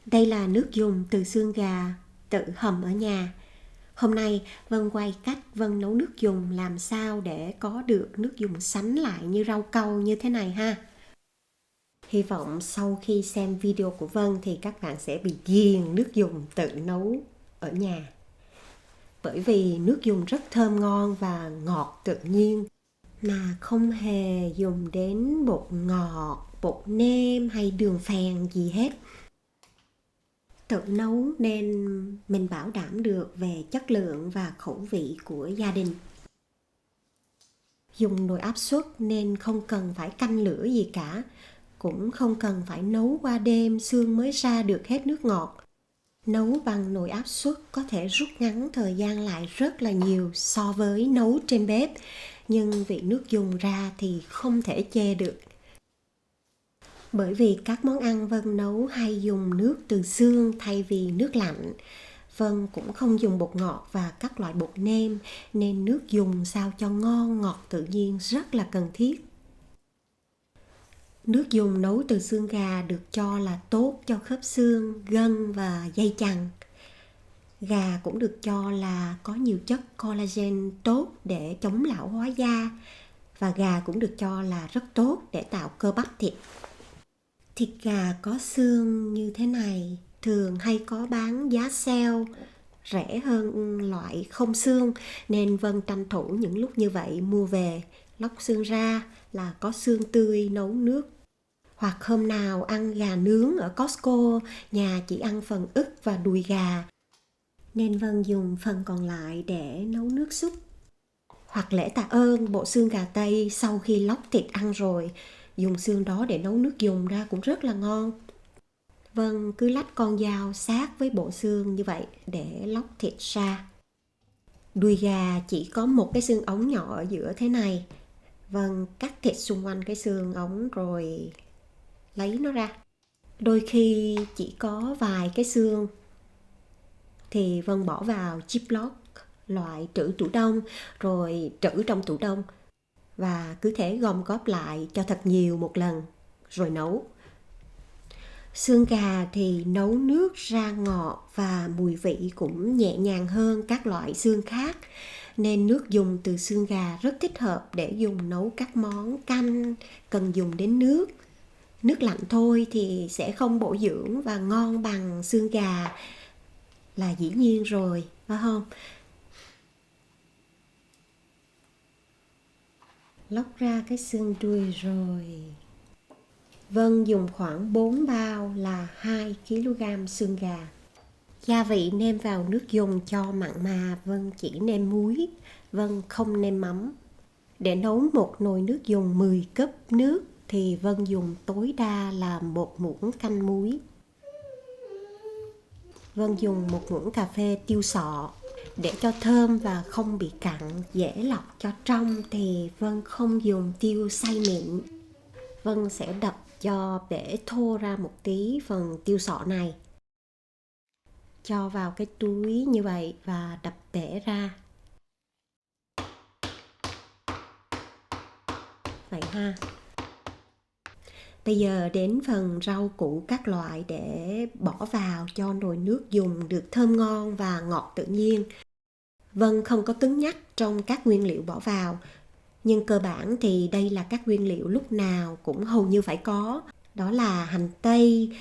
Đây là nước dùng từ xương gà tự hầm ở nhà. Hôm nay Vân quay cách Vân nấu nước dùng làm sao để có được nước dùng sánh lại như rau câu như thế này ha. Hy vọng sau khi xem video của Vân thì các bạn sẽ bị ghiền nước dùng tự nấu ở nhà. Bởi vì nước dùng rất thơm ngon và ngọt tự nhiên, mà không hề dùng đến bột ngọt, bột nêm hay đường phèn gì hết. Tự nấu nên mình bảo đảm được về chất lượng và khẩu vị của gia đình. Dùng nồi áp suất nên không cần phải canh lửa gì cả, cũng không cần phải nấu qua đêm xương mới ra được hết nước ngọt. Nấu bằng nồi áp suất có thể rút ngắn thời gian lại rất là nhiều so với nấu trên bếp, nhưng vị nước dùng ra thì không thể chê được. Bởi vì các món ăn Vân nấu hay dùng nước từ xương thay vì nước lạnh. Vân cũng không dùng bột ngọt và các loại bột nêm, nên nước dùng sao cho ngon ngọt tự nhiên rất là cần thiết. Nước dùng nấu từ xương gà được cho là tốt cho khớp xương, gân và dây chằng. Gà cũng được cho là có nhiều chất collagen tốt để chống lão hóa da, và gà cũng được cho là rất tốt để tạo cơ bắp thịt. Thịt gà có xương như thế này thường hay có bán giá sale rẻ hơn loại không xương, nên Vân tranh thủ những lúc như vậy mua về, lóc xương ra là có xương tươi nấu nước. Hoặc hôm nào ăn gà nướng ở Costco, nhà chỉ ăn phần ức và đùi gà, nên Vân dùng phần còn lại để nấu nước súp. Hoặc lễ tạ ơn, bộ xương gà Tây sau khi lóc thịt ăn rồi, dùng xương đó để nấu nước dùng ra cũng rất là ngon. Vân cứ lách con dao sát với bộ xương như vậy để lóc thịt ra. Đùi gà chỉ có một cái xương ống nhỏ ở giữa thế này. Vân cắt thịt xung quanh cái xương ống rồi lấy nó ra. Đôi khi chỉ có vài cái xương thì Vân bỏ vào Ziploc, loại trữ tủ đông, rồi trữ trong tủ đông, và cứ thế gom góp lại cho thật nhiều một lần rồi nấu. Xương gà thì nấu nước ra ngọt và mùi vị cũng nhẹ nhàng hơn các loại xương khác, nên nước dùng từ xương gà rất thích hợp để dùng nấu các món canh cần dùng đến nước. Nước lạnh thôi thì sẽ không bổ dưỡng và ngon bằng xương gà là dĩ nhiên rồi, phải không? Lóc ra cái xương đùi rồi. Vân dùng khoảng 4 bao là 2 kg xương gà. Gia vị nêm vào nước dùng cho mặn mà, Vân chỉ nêm muối, Vân không nêm mắm. Để nấu một nồi nước dùng 10 cúp nước thì Vân dùng tối đa là 1 muỗng canh muối. Vân dùng 1 muỗng cà phê tiêu sọ. Để cho thơm và không bị cặn, dễ lọc cho trong thì Vân không dùng tiêu xay mịn. Vân sẽ đập cho bể thô ra một tí phần tiêu sọ này. Cho vào cái túi như vậy và đập bể ra. Vậy ha. Bây giờ đến phần rau củ các loại để bỏ vào cho nồi nước dùng được thơm ngon và ngọt tự nhiên. Vân không có cứng nhắc trong các nguyên liệu bỏ vào, nhưng cơ bản thì đây là các nguyên liệu lúc nào cũng hầu như phải có. Đó là hành tây,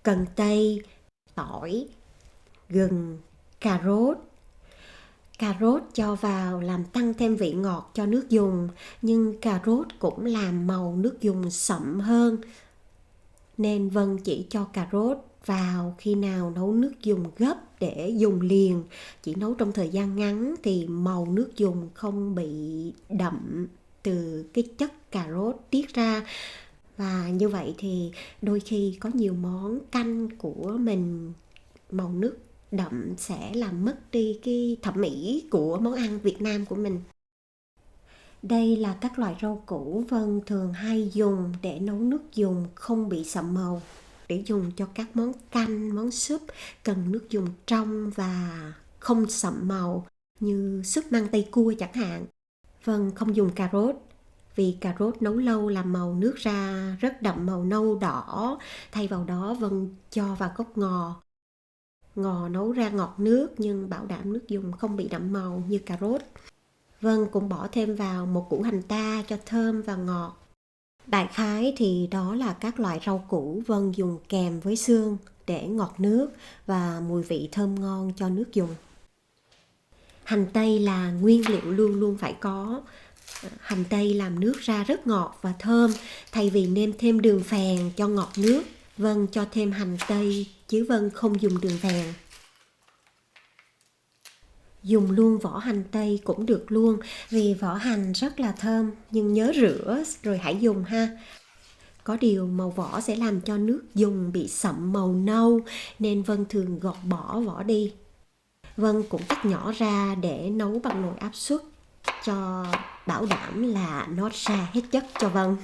cần tây, tỏi, gừng, cà rốt. Cà rốt cho vào làm tăng thêm vị ngọt cho nước dùng, nhưng cà rốt cũng làm màu nước dùng sậm hơn, nên Vân chỉ cho cà rốt vào khi nào nấu nước dùng gấp để dùng liền. Chỉ nấu trong thời gian ngắn thì màu nước dùng không bị đậm từ cái chất cà rốt tiết ra. Và như vậy thì đôi khi có nhiều món canh của mình màu nước đậm sẽ làm mất đi cái thẩm mỹ của món ăn Việt Nam của mình. Đây là các loại rau củ Vân thường hay dùng để nấu nước dùng không bị sậm màu, để dùng cho các món canh, món súp cần nước dùng trong và không sậm màu, như súp măng tây cua chẳng hạn. Vân không dùng cà rốt. Vì cà rốt nấu lâu làm màu nước ra rất đậm màu nâu đỏ. Thay vào đó Vân cho vào cốc ngò. Ngò nấu ra ngọt nước nhưng bảo đảm nước dùng không bị đậm màu như cà rốt. Vân cũng bỏ thêm vào một củ hành ta cho thơm và ngọt. Đại khái thì đó là các loại rau củ Vân dùng kèm với xương để ngọt nước và mùi vị thơm ngon cho nước dùng. Hành tây là nguyên liệu luôn luôn phải có. Hành tây làm nước ra rất ngọt và thơm. Thay vì nêm thêm đường phèn cho ngọt nước, Vân cho thêm hành tây chứ Vân không dùng đường phèn. Dùng luôn vỏ hành tây cũng được luôn, vì vỏ hành rất là thơm, nhưng nhớ rửa rồi hãy dùng ha. Có điều màu vỏ sẽ làm cho nước dùng bị sậm màu nâu, nên Vân thường gọt bỏ vỏ đi. Vân cũng cắt nhỏ ra để nấu bằng nồi áp suất cho bảo đảm là nó ra hết chất cho Vân.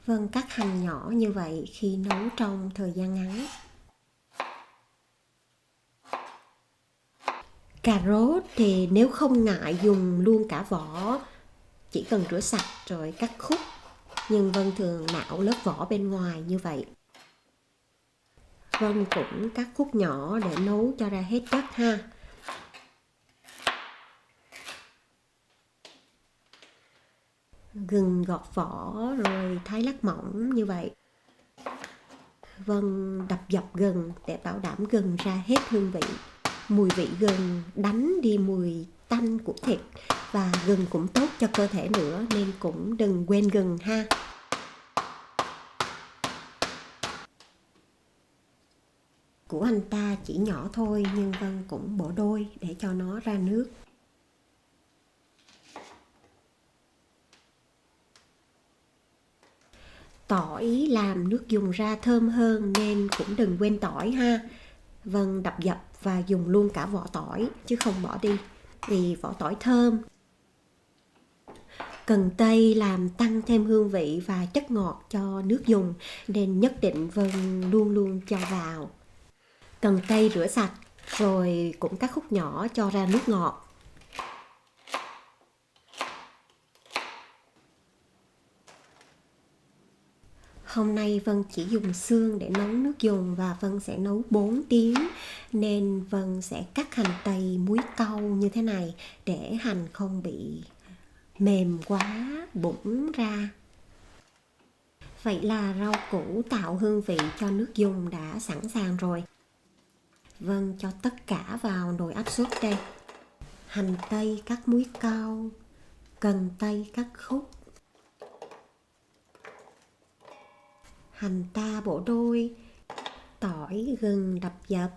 Vân cắt hành nhỏ như vậy khi nấu trong thời gian ngắn. Cà rốt thì nếu không ngại dùng luôn cả vỏ, chỉ cần rửa sạch rồi cắt khúc, nhưng Vân thường nạo lớp vỏ bên ngoài như vậy. Vân cũng cắt khúc nhỏ để nấu cho ra hết chất ha. Gừng gọt vỏ rồi thái lát mỏng như vậy. Vân đập dập gừng để bảo đảm gừng ra hết hương vị. Mùi vị gừng đánh đi mùi tanh của thịt, và gừng cũng tốt cho cơ thể nữa nên cũng đừng quên gừng ha. Củ hành ta chỉ nhỏ thôi nhưng Vân cũng bổ đôi để cho nó ra nước. Tỏi làm nước dùng ra thơm hơn nên cũng đừng quên tỏi ha. Vân đập dập và dùng luôn cả vỏ tỏi chứ không bỏ đi, vì vỏ tỏi thơm. Cần tây làm tăng thêm hương vị và chất ngọt cho nước dùng nên nhất định Vân luôn luôn cho vào. Cần tây rửa sạch rồi cũng cắt khúc nhỏ cho ra nước ngọt. Hôm nay Vân chỉ dùng xương để nấu nước dùng và Vân sẽ nấu 4 tiếng, nên Vân sẽ cắt hành tây múi cau như thế này để hành không bị mềm quá, bủng ra. Vậy là rau củ tạo hương vị cho nước dùng đã sẵn sàng rồi. Vân cho tất cả vào nồi áp suất đây. Hành tây cắt múi cau, cần tây cắt khúc, hành ta bổ đôi, tỏi gừng đập dập.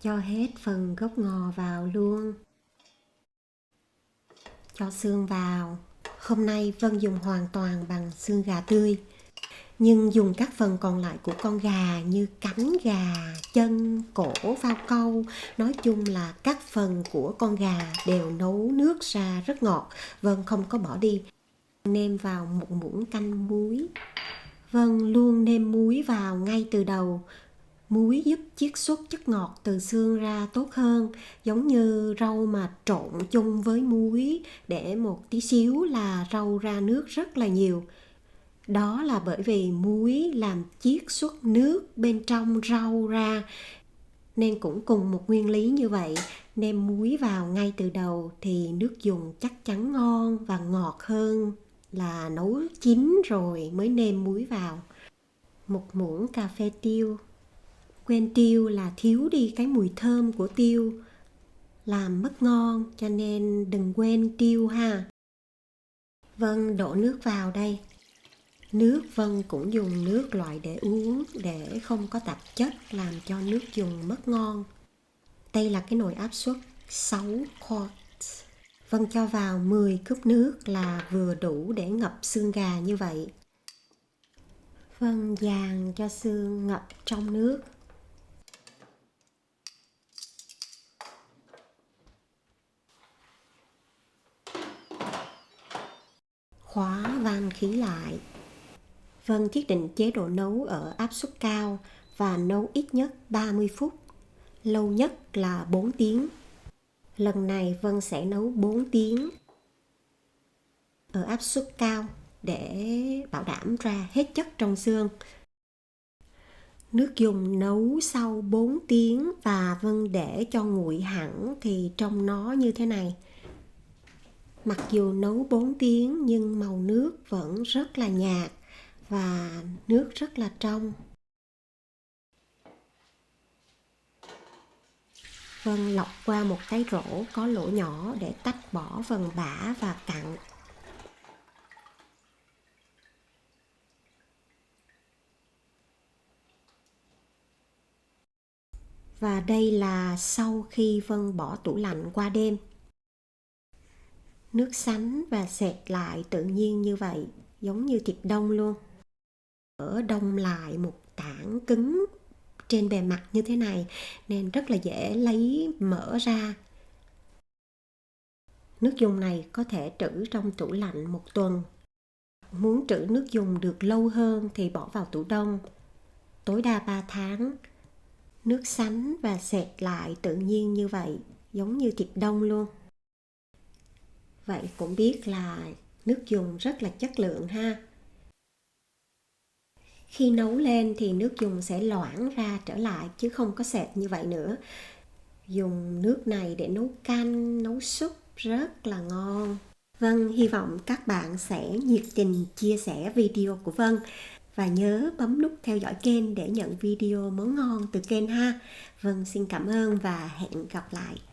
Cho hết phần gốc ngò vào luôn. Cho xương vào. Hôm nay Vân dùng hoàn toàn bằng xương gà tươi, nhưng dùng các phần còn lại của con gà như cánh gà, chân, cổ, phao câu. Nói chung là các phần của con gà đều nấu nước ra rất ngọt. Vân không có bỏ đi. Nêm vào một muỗng canh muối. Vân luôn nêm muối vào ngay từ đầu. Muối giúp chiết xuất chất ngọt từ xương ra tốt hơn, giống như rau mà trộn chung với muối để một tí xíu là rau ra nước rất là nhiều. Đó là bởi vì muối làm chiết xuất nước bên trong rau ra, nên cũng cùng một nguyên lý như vậy. Nêm muối vào ngay từ đầu thì nước dùng chắc chắn ngon và ngọt hơn là nấu chín rồi mới nêm muối vào. Một muỗng cà phê tiêu. Quên tiêu là thiếu đi cái mùi thơm của tiêu, làm mất ngon, cho nên đừng quên tiêu ha. Vân đổ nước vào đây. Nước Vân cũng dùng nước loại để uống để không có tạp chất làm cho nước dùng mất ngon. Đây là cái nồi áp suất 6 quarts. Vân cho vào 10 cúp nước là vừa đủ để ngập xương gà như vậy. Vân dàn cho xương ngập trong nước. Khóa van khí lại. Vân thiết định chế độ nấu ở áp suất cao và nấu ít nhất 30 phút, lâu nhất là 4 tiếng. Lần này Vân sẽ nấu 4 tiếng ở áp suất cao để bảo đảm ra hết chất trong xương. Nước dùng nấu sau 4 tiếng và Vân để cho nguội hẳn thì trông nó như thế này. Mặc dù nấu 4 tiếng nhưng màu nước vẫn rất là nhạt và nước rất là trong. Vân lọc qua một cái rổ có lỗ nhỏ để tách bỏ phần bã và cặn. Và đây là sau khi Vân bỏ tủ lạnh qua đêm. Nước sánh và sệt lại tự nhiên như vậy, giống như thịt đông luôn. Ở đông lại một tảng cứng trên bề mặt như thế này nên rất là dễ lấy mỡ ra. Nước dùng này có thể trữ trong tủ lạnh 1 tuần. Muốn trữ nước dùng được lâu hơn thì bỏ vào tủ đông, tối đa 3 tháng. Nước sánh và sệt lại tự nhiên như vậy, giống như thịt đông luôn. Vậy cũng biết là nước dùng rất là chất lượng ha. Khi nấu lên thì nước dùng sẽ loãng ra trở lại chứ không có sệt như vậy nữa. Dùng nước này để nấu canh, nấu súp rất là ngon. Vân hy vọng các bạn sẽ nhiệt tình chia sẻ video của Vân và nhớ bấm nút theo dõi kênh để nhận video món ngon từ kênh ha. Vân xin cảm ơn và hẹn gặp lại.